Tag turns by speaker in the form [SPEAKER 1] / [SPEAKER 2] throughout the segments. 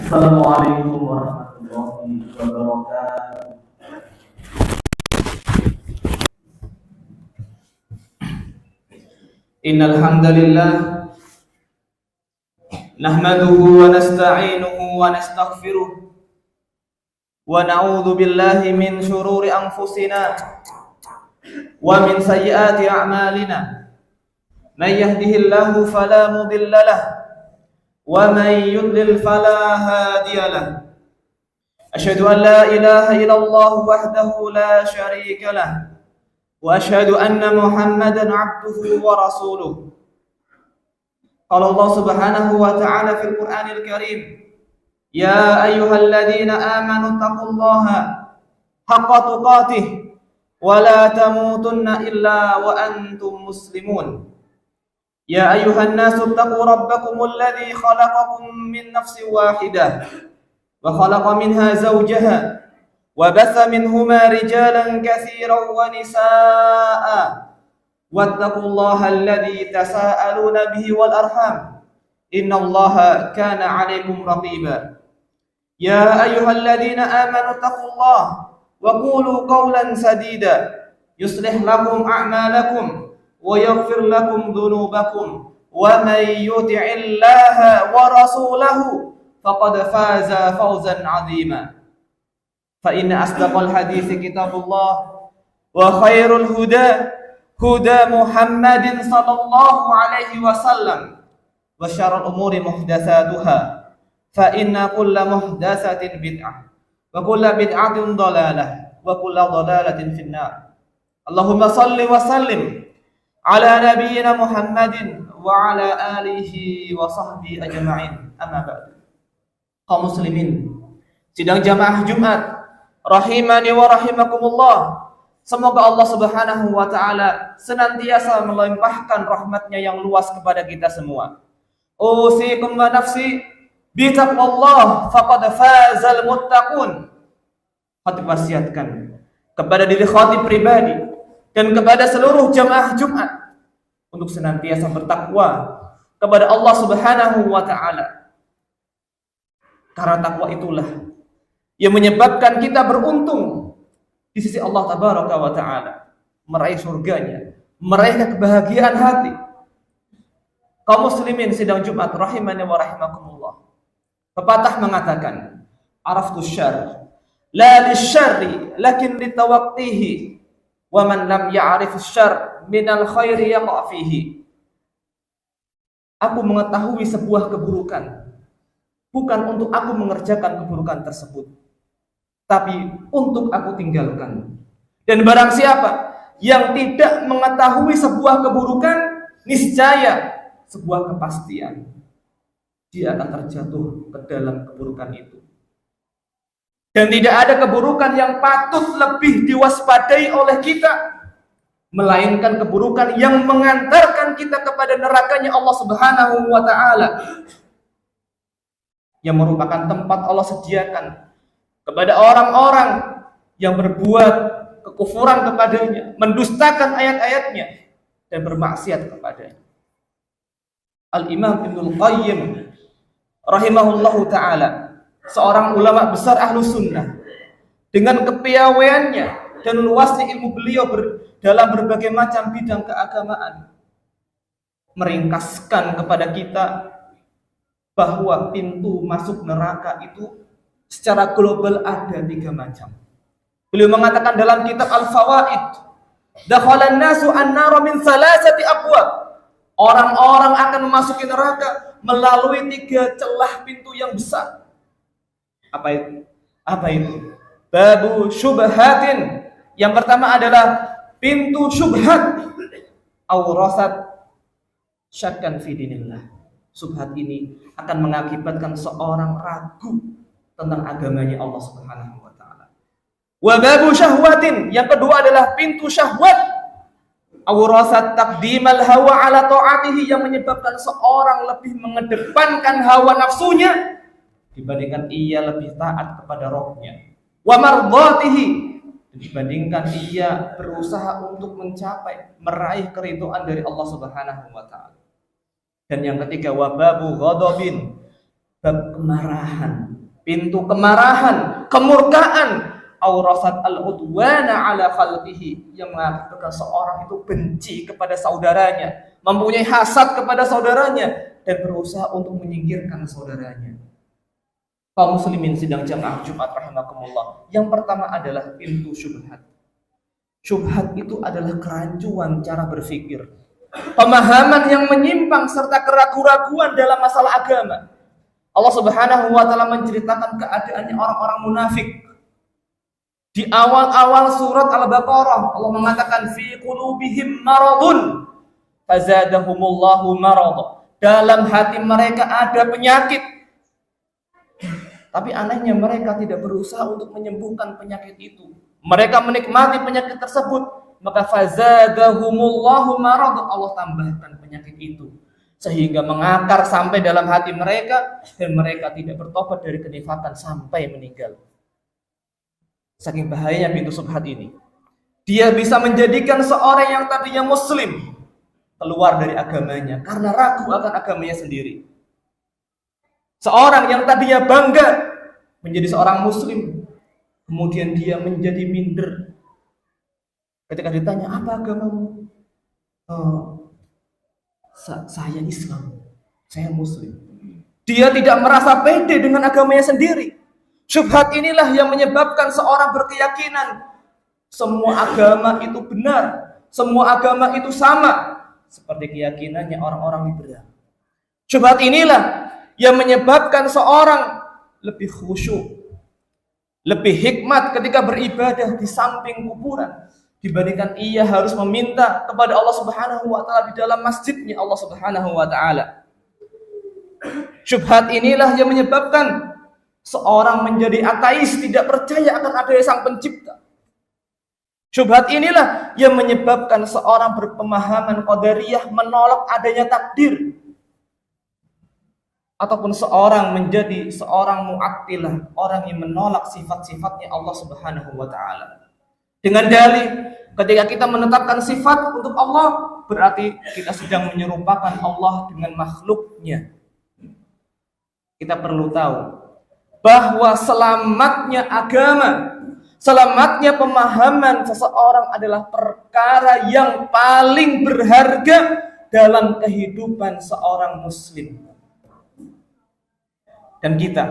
[SPEAKER 1] Assalamualaikum warahmatullahi wabarakatuh. Innal hamdalillah nahmaduhu wa nasta'inuhu wa nastaghfiruh wa na'udzu billahi min shururi anfusina wa min sayyiati a'malina. May yahdihillahu fala mudilla lahu wa may yudlil fala hadiya lahu. Asyhadu an la ilaha illallah wahdahu la syarika lahu wa asyhadu anna Muhammadan 'abduhu wa rasuluh. Qala Allah Subhanahu wa ta'ala fil Qur'anil Karim, ya ayyuhalladzina amanu taqullaha haqqa tuqatih wa la tamutunna illa wa antum muslimun. Ya ayyuhan nasu taqu rabbakumul ladzi khalaqakum min nafsin wahidah wa khalaqa minha zawjaha wa batha minhuma rijalan katsiran wa nisaa'a wattaqullaha alladzi tasaaluna bihi wal arham innallaha kana 'alaikum raqiba. Ya ayyuhalladzina amanu taqullaha wa qulu qawlan sadida yuslih lakum a'malakum wa yaghfir lakum dhunubakum wa may yuti'illaha wa rasulahu faqad faza fawzan 'azima. Fa inna asdaqal hadithi kitabullah wa khairul huda huda Muhammadin sallallahu alaihi wasallam wa syarrul umuri muhdatsatuha fa inna kulla muhdatsatin bid'ah wa kulla bid'atin dhalalah wa kulla dhalalatin finnar. Allahumma salli wa sallim ala nabiyyina Muhammadin wa ala alihi wa sahbihi ajma'in. Amma ba'du. Kaum muslimin, sidang jamaah Jumat rahimani wa rahimakumullah. Semoga Allah Subhanahu wa ta'ala senantiasa melimpahkan rahmatnya yang luas kepada kita semua. Usikum wa nafsi bitaqwallah faqad fazal muttaqun. Khatib wasiatkan kepada diri khatib pribadi dan kepada seluruh jamaah Jumat untuk senantiasa bertakwa kepada Allah Subhanahu wa ta'ala. Karena takwa itulah yang menyebabkan kita beruntung di sisi Allah Tabaraka wa ta'ala, meraih surganya, meraih kebahagiaan hati. Kaum muslimin sidang Jumat rahimani wa rahimakumullah. Pepatah mengatakan, araftu syarr la lisyarri lakin litawaqtihi wa man lam ya'rif syarr minal khairi yaqa fihi. Aku mengetahui sebuah keburukan bukan untuk aku mengerjakan keburukan tersebut, tapi untuk aku tinggalkan. Dan barang siapa yang tidak mengetahui sebuah keburukan, niscaya sebuah kepastian dia akan terjatuh ke dalam keburukan itu. Dan tidak ada keburukan yang patut lebih diwaspadai oleh kita, melainkan keburukan yang mengantarkan kita kepada nerakanya Allah Subhanahu wa ta'ala, yang merupakan tempat Allah sediakan kepada orang-orang yang berbuat kekufuran kepadanya, mendustakan ayat-ayatnya, dan bermaksiat kepadanya. Al-Imam Ibnul Qayyim rahimahullahu ta'ala, seorang ulama besar Ahlus Sunnah, dengan kepiawaiannya dan luasnya ilmu beliau dalam berbagai macam bidang keagamaan, meringkaskan kepada kita bahwa pintu masuk neraka itu secara global ada 3 macam. Beliau mengatakan dalam kitab Al-Fawaid, dakhalan nasu an-nar min salasati abwab. Orang-orang akan memasuki neraka melalui 3 celah pintu yang besar. Apa itu? Apa itu? Babu syubhatin. Yang pertama adalah pintu syubhat. Awrasat syakkan fi dinillah. Syubhat ini akan mengakibatkan seorang ragu tentang agamanya Allah Subhanahu wa ta'ala. Wa babu syahwatin. Yang kedua adalah pintu syahwat. Awrasat taqdimal hawa ala ta'atihi, yang menyebabkan seorang lebih mengedepankan hawa nafsunya dibandingkan ia lebih taat kepada Rabb-nya. Wa mardatihi, dibandingkan ia berusaha untuk mencapai, meraih keridhaan dari Allah Subhanahu wa ta'ala. Dan yang ketiga, wababu ghadabin, bab kemarahan, pintu kemarahan, kemurkaan, aurasat al-udwana ala khalqihi, yang mengakibatkan seorang itu benci kepada saudaranya, mempunyai hasad kepada saudaranya, dan berusaha untuk menyingkirkan saudaranya. Kaum muslimin sidang jamaah Jumat rahimakumullah. Yang pertama adalah pintu syubhat. Syubhat itu adalah kerancuan cara berpikir, pemahaman yang menyimpang serta keraguan-keraguan dalam masalah agama. Allah Subhanahu wa taala menceritakan keadaannya orang-orang munafik. Di awal-awal surat Al-Baqarah, Allah mengatakan fi qulubihim maradun fazadahumullahu marad. Dalam hati mereka ada penyakit. Tapi anehnya mereka tidak berusaha untuk menyembuhkan penyakit itu. Mereka menikmati penyakit tersebut, maka fazadahumullahu marad, Allah tambahkan penyakit itu sehingga mengakar sampai dalam hati mereka dan mereka tidak bertobat dari kenifakan sampai meninggal. Saking bahayanya pintu syubhat ini. Dia bisa menjadikan seorang yang tadinya muslim keluar dari agamanya karena ragu akan agamanya sendiri. Seorang yang tadinya bangga menjadi seorang muslim, kemudian dia menjadi minder. Ketika ditanya, apa agamamu? Saya Islam, saya muslim. Dia tidak merasa pede dengan agamanya sendiri. Syubhat inilah yang menyebabkan seorang berkeyakinan semua agama itu benar, semua agama itu sama, seperti keyakinannya orang-orang liberal. Syubhat inilah yang menyebabkan seorang lebih khusyuk, lebih hikmat ketika beribadah di samping kuburan dibandingkan ia harus meminta kepada Allah Subhanahu wa taala di dalam masjidnya Allah Subhanahu wa taala. Syubhat inilah yang menyebabkan seorang menjadi ateis, tidak percaya akan adanya Sang Pencipta. Syubhat inilah yang menyebabkan seorang berpemahaman qadariyah menolak adanya takdir. Ataupun seorang menjadi seorang mu'attilah, orang yang menolak sifat-sifatnya Allah Subhanahu wa taala. Dengan dalil, ketika kita menetapkan sifat untuk Allah, berarti kita sedang menyerupakan Allah dengan makhluknya. Kita perlu tahu bahwa selamatnya agama, selamatnya pemahaman seseorang adalah perkara yang paling berharga dalam kehidupan seorang muslim. Dan kita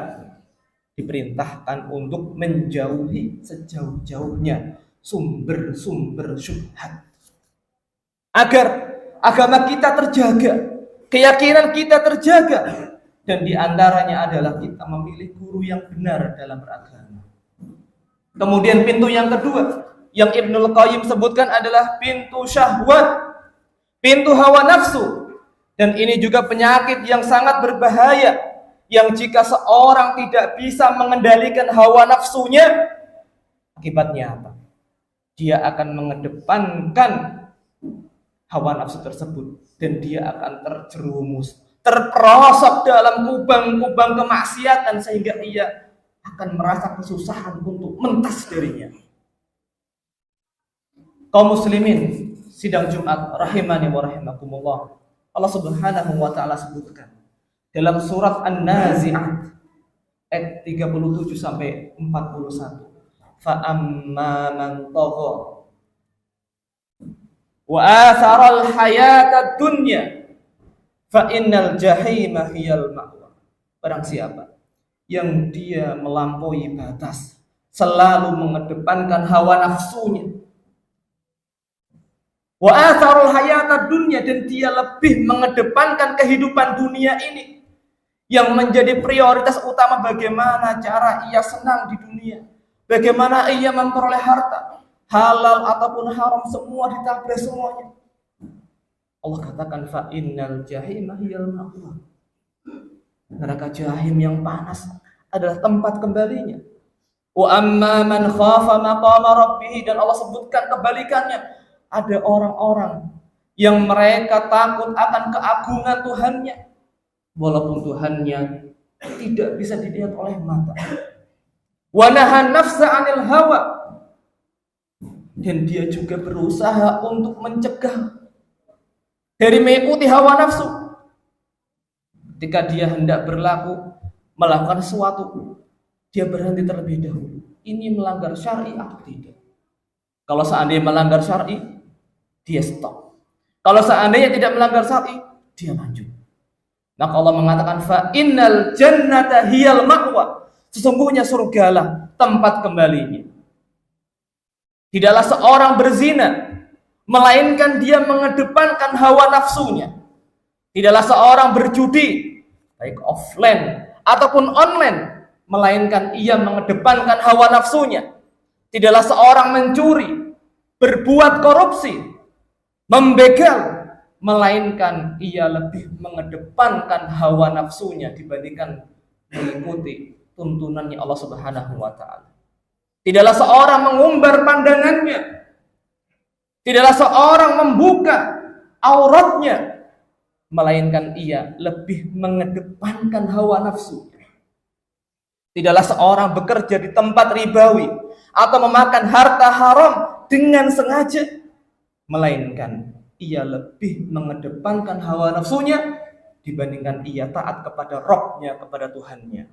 [SPEAKER 1] diperintahkan untuk menjauhi sejauh-jauhnya sumber-sumber syubhat agar agama kita terjaga, keyakinan kita terjaga, dan diantaranya adalah kita memilih guru yang benar dalam beragama. Kemudian pintu yang kedua yang Ibnul Qayyim sebutkan adalah pintu syahwat, pintu hawa nafsu, dan ini juga penyakit yang sangat berbahaya, yang jika seorang tidak bisa mengendalikan hawa nafsunya, akibatnya apa? Dia akan mengedepankan hawa nafsu tersebut dan dia akan terjerumus, terperosok dalam kubang-kubang kemaksiatan sehingga ia akan merasa kesusahan untuk mentas darinya. Kaum muslimin sidang Jumat rahimani wa rahimakumullah, Allah Subhanahu wa taala sebutkan dalam surat An-Nazi'at ayat 37 sampai 41. Fa amma man tagha wa athara al-hayata ad-dunya fa innal jahima hiyal ma'wa. Barang siapa yang dia melampaui batas, selalu mengedepankan hawa nafsunya, wa atharul hayata dunya, dan dia lebih mengedepankan kehidupan dunia ini yang menjadi prioritas utama, bagaimana cara ia senang di dunia, bagaimana ia memperoleh harta, halal ataupun haram semua ditabrak semuanya. Allah katakan fa innal jahima hiyal ma'wa. Neraka jahim yang panas adalah tempat kembalinya. Wa amma man khafa maqama rabbih, dan Allah sebutkan kebalikannya, ada orang-orang yang mereka takut akan keagungan Tuhannya walaupun Tuhannya tidak bisa dilihat oleh mata. Wa nahan nafsa 'anil hawa, dan dia juga berusaha untuk mencegah dari mengikuti hawa nafsu. Ketika dia hendak berlaku, melakukan sesuatu, dia berhenti terlebih dahulu. Ini melanggar syar'i atau tidak? Kalau seandainya melanggar syar'i, dia stop. Kalau seandainya tidak melanggar syar'i, dia lanjut. Maka Allah mengatakan, fa innal jannata hiyal ma'wa. Sesungguhnya surgalah tempat kembalinya. Tidaklah seorang berzina melainkan dia mengedepankan hawa nafsunya. Tidaklah seorang berjudi, baik offline ataupun online, melainkan ia mengedepankan hawa nafsunya. Tidaklah seorang mencuri, berbuat korupsi, membegal, melainkan ia lebih mengedepankan hawa nafsunya dibandingkan mengikuti tuntunannya Allah Subhanahu wa taala. Tidaklah seorang mengumbar pandangannya, tidaklah seorang membuka auratnya, melainkan ia lebih mengedepankan hawa nafsu. Tidaklah seorang bekerja di tempat ribawi atau memakan harta haram dengan sengaja, melainkan ia lebih mengedepankan hawa nafsunya dibandingkan ia taat kepada Rabb-nya, kepada Tuhannya.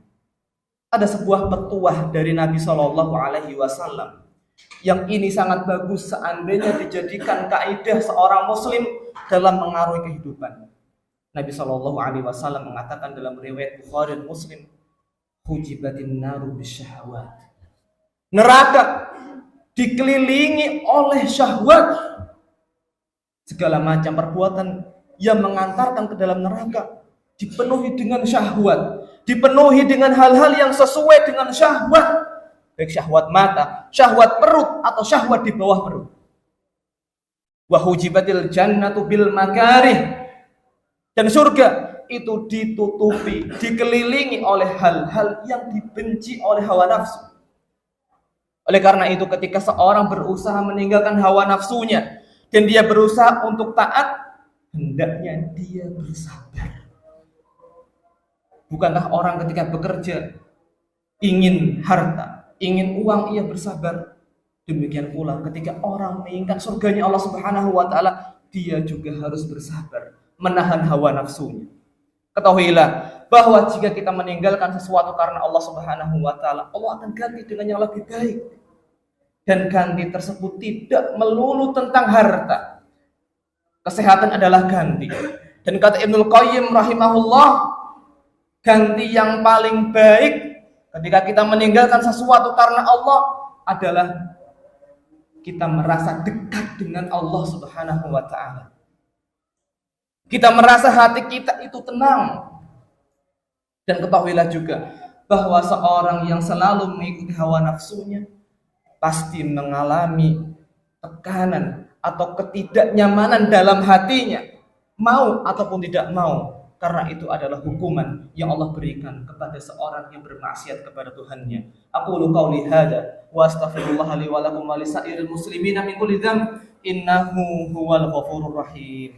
[SPEAKER 1] Ada sebuah petuah dari Nabi Shallallahu Alaihi Wasallam yang ini sangat bagus seandainya dijadikan kaidah seorang Muslim dalam mengaruhi kehidupan. Nabi Shallallahu Alaihi Wasallam mengatakan dalam riwayat Bukhari dan Muslim, hujibatin naru bisyahwat. Neraka dikelilingi oleh syahwat. Segala macam perbuatan yang mengantarkan ke dalam neraka dipenuhi dengan syahwat, dipenuhi dengan hal-hal yang sesuai dengan syahwat, baik syahwat mata, syahwat perut, atau syahwat di bawah perut. Wa hujibatil jannatu bil makarih. Dan surga itu ditutupi, dikelilingi oleh hal-hal yang dibenci oleh hawa nafsu. Oleh karena itu ketika seorang berusaha meninggalkan hawa nafsunya dan dia berusaha untuk taat, hendaknya dia bersabar. Bukankah orang ketika bekerja ingin harta, ingin uang, ia bersabar? Demikian pula ketika orang menginginkan surganya Allah Subhanahu wa taala, dia juga harus bersabar, menahan hawa nafsunya. Ketahuilah bahwa jika kita meninggalkan sesuatu karena Allah Subhanahu wa taala, Allah akan ganti dengan yang lebih baik. Dan ganti tersebut tidak melulu tentang harta. Kesehatan adalah ganti. Dan kata Ibnul Qayyim rahimahullah, ganti yang paling baik ketika kita meninggalkan sesuatu karena Allah adalah kita merasa dekat dengan Allah Subhanahu wa taala. Kita merasa hati kita itu tenang. Dan ketahuilah juga bahwa seorang yang selalu mengikuti hawa nafsunya pasti mengalami tekanan atau ketidaknyamanan dalam hatinya, mau ataupun tidak mau. Karena itu adalah hukuman yang Allah berikan kepada seorang yang bermaksiat kepada Tuhannya. Aqulu qauli hadza wa astaghfirullah li wa lakum wa lisairil muslimina min kulli dzamb innahu huwal ghafurur rahim.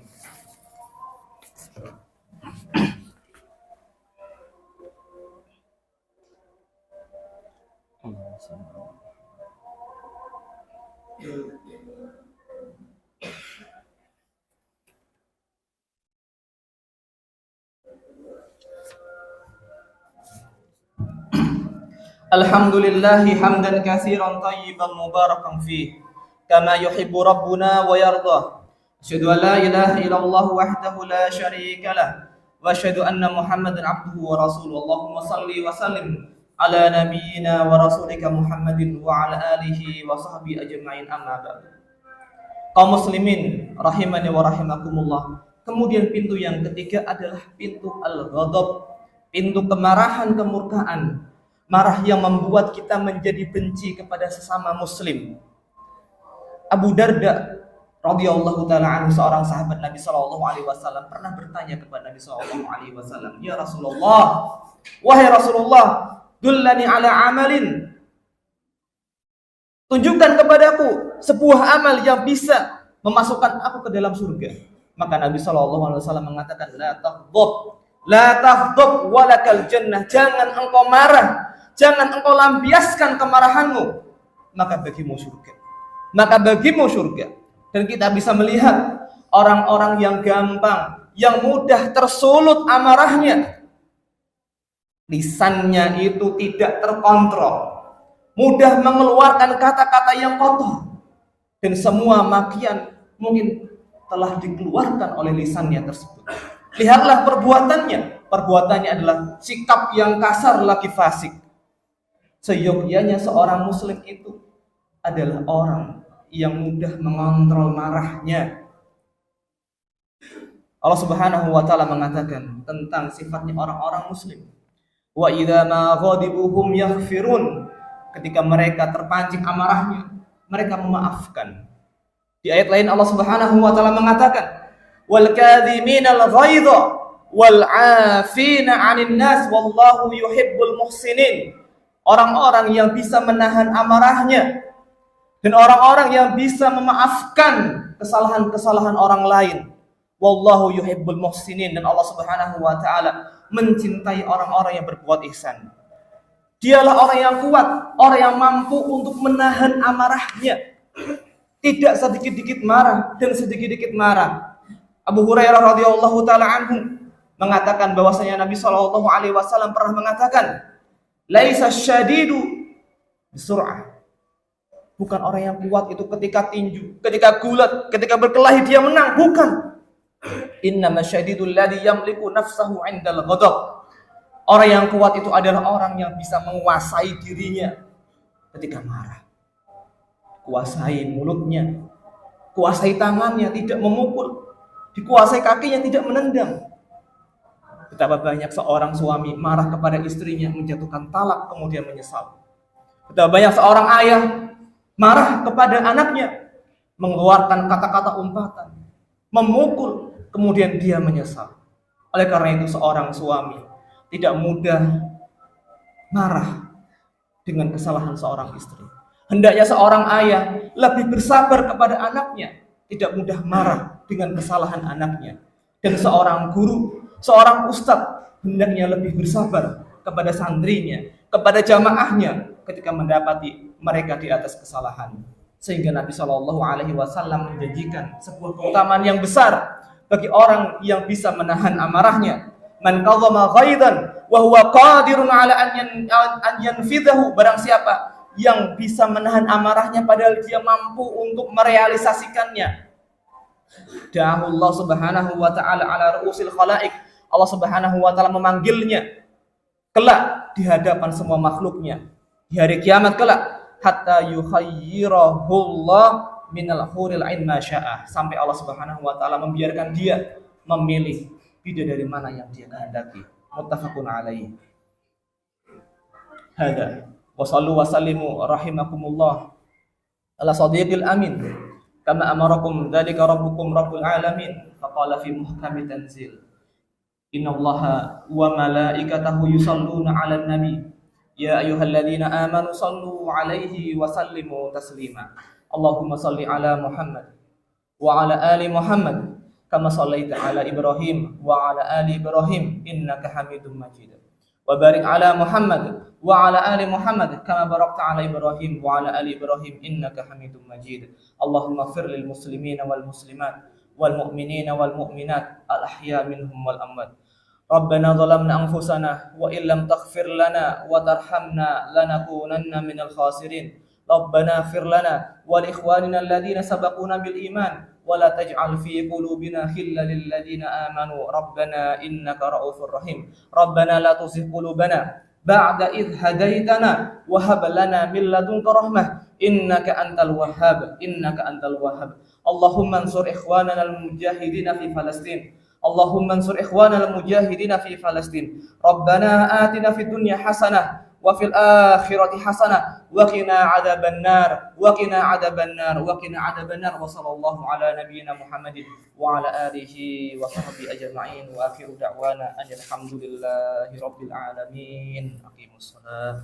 [SPEAKER 1] Alhamdulillahi hamdan katsiran thayyiban mubarakan fih kama yuhibbu rabbuna wa yardah. Asyhadu an la ilaha illallah wahdahu la syarika lah wa asyhadu anna Muhammadan abduhu wa rasuluhu. Allahumma shalli wa sallim ala nabiyyina wa rasulika Muhammadin wa ala alihi wa sahbihi ajma'in, amma ba'd. Kaum muslimin rahimani wa rahimakumullah. Kemudian pintu yang ketiga adalah pintu al-ghadab, pintu kemarahan, kemurkaan. Marah yang membuat kita menjadi benci kepada sesama muslim. Abu Darda radhiyallahu taala anhu, seorang sahabat Nabi sallallahu alaihi wasallam, pernah bertanya kepada Nabi sallallahu alaihi wasallam, "Ya Rasulullah, wahai Rasulullah, dullani ala amalin. Tunjukkan kepadaku sebuah amal yang bisa memasukkan aku ke dalam surga." Maka Nabi sallallahu alaihi wasallam mengatakan, la taghdab walakal jannah. Jangan engkau marah, jangan engkau lampiaskan kemarahanmu, maka bagimu surga. Maka bagimu surga. Dan kita bisa melihat orang-orang yang gampang, yang mudah tersulut amarahnya, lisannya itu tidak terkontrol, mudah mengeluarkan kata-kata yang kotor, dan semua makian mungkin telah dikeluarkan oleh lisannya tersebut. Lihatlah perbuatannya adalah sikap yang kasar lagi fasik. Seyogyanya seorang muslim itu adalah orang yang mudah mengontrol marahnya. Allah Subhanahu wa taala mengatakan tentang sifatnya orang-orang muslim. Wa idza ma ghadibuhum yaghfirun. Ketika mereka terpancing amarahnya, mereka memaafkan. Di ayat lain Allah Subhanahu wa taala mengatakan, "Wal kadhiminal ghaidha wal 'afina 'anil nas wallahu yuhibbul muhsinin." Orang-orang yang bisa menahan amarahnya dan orang-orang yang bisa memaafkan kesalahan-kesalahan orang lain. Wallahu yuhibbul muhsinin, dan Allah Subhanahu wa taala mencintai orang-orang yang berbuat ihsan. Dialah orang yang kuat, orang yang mampu untuk menahan amarahnya. Tidak sedikit-sedikit marah dan sedikit-sedikit marah. Abu Hurairah radhiyallahu taala anhu mengatakan bahwasanya Nabi sallallahu alaihi wasallam pernah mengatakan, "Laisa syadidu bisur'ah." Bukan orang yang kuat itu ketika tinju, ketika gulat, ketika berkelahi dia menang, bukan. Innama syadidul ladzi yamliku nafsahu 'indal ghadab. Orang yang kuat itu adalah orang yang bisa menguasai dirinya ketika marah. Kuasai mulutnya, kuasai tangannya, tidak memukul, dikuasai kakinya, tidak menendang. Betapa banyak seorang suami marah kepada istrinya, menjatuhkan talak, kemudian menyesal. Betapa banyak seorang ayah marah kepada anaknya, mengeluarkan kata-kata umpatan, memukul, kemudian dia menyesal. Oleh karena itu seorang suami tidak mudah marah dengan kesalahan seorang istri. Hendaknya seorang ayah lebih bersabar kepada anaknya, tidak mudah marah dengan kesalahan anaknya. Dan seorang guru, seorang ustadz hendaknya lebih bersabar kepada santrinya, kepada jamaahnya ketika mendapati mereka di atas kesalahan. Sehingga Nabi Shallallahu Alaihi Wasallam menjanjikan sebuah keutamaan yang besar bagi orang yang bisa menahan amarahnya. Man qadhama ghaidan wa huwa qadirun ala an yanfidhahu. Barang siapa yang bisa menahan amarahnya padahal dia mampu untuk merealisasikannya. Da'ahu Allah Subhanahu wa taala ala ru'usil khalaik. Allah Subhanahu wa taala memanggilnya kelak di hadapan semua makhluknya di hari kiamat kelak, hatta yukhayyirahullah minal huril ain ma syaa, sampai Allah Subhanahu wa taala membiarkan dia memilih bidadari mana yang dia kehendaki. Muttafaqun alaihi. Hada wa sallu wa sallimu rahimakumullah ala sadiqil amin kama amarakum dzalika rabbukum rabbul alamin faqala fi muhkami tanzil innallaha wa malaikatahu yusalluna 'alan nabi ya ayyuhalladzina amanu sallu 'alaihi wa sallimu taslima. Allahumma salli ala Muhammad wa ala ali Muhammad kama shallaita ala Ibrahim wa ala ali Ibrahim innaka Hamidum Majid. Wa barik ala Muhammad wa ala ali Muhammad kama barakta ala Ibrahim wa ala ali Ibrahim innaka Hamidum Majid. Allahumma ighfir lil muslimina wal muslimat wal mu'minina wal mu'minat al ahya minhum wal amwat. Rabbana zalamna anfusana wa illam taghfir lana wa tarhamna lanakunanna minal khasirin. Rabbana ighfir lana wa li ikhwanina alladhina sabaquna bil iman wa la taj'al fi qulubina ghillan lil ladzina amanu rabbana innaka ra'ufur rahim. Rabbana la tuzigh qulubana ba'da idh hadaitana wa hab lana min ladunka rahmah innaka antal wahhab. Allahumma ansur ikhwanana al mujahidin fi Palestin. Allahumma ansur ikhwanana al mujahidin fi Palestin. Rabbana atina fid dunya hasanah wa fil akhirati hasanah wa qina adzabannar wa sallallahu ala nabiyyina Muhammadin wa ala alihi wa sahbihi ajma'in wa akhiru da'wana alhamdulillahi rabbil alamin. Aqimus shalah.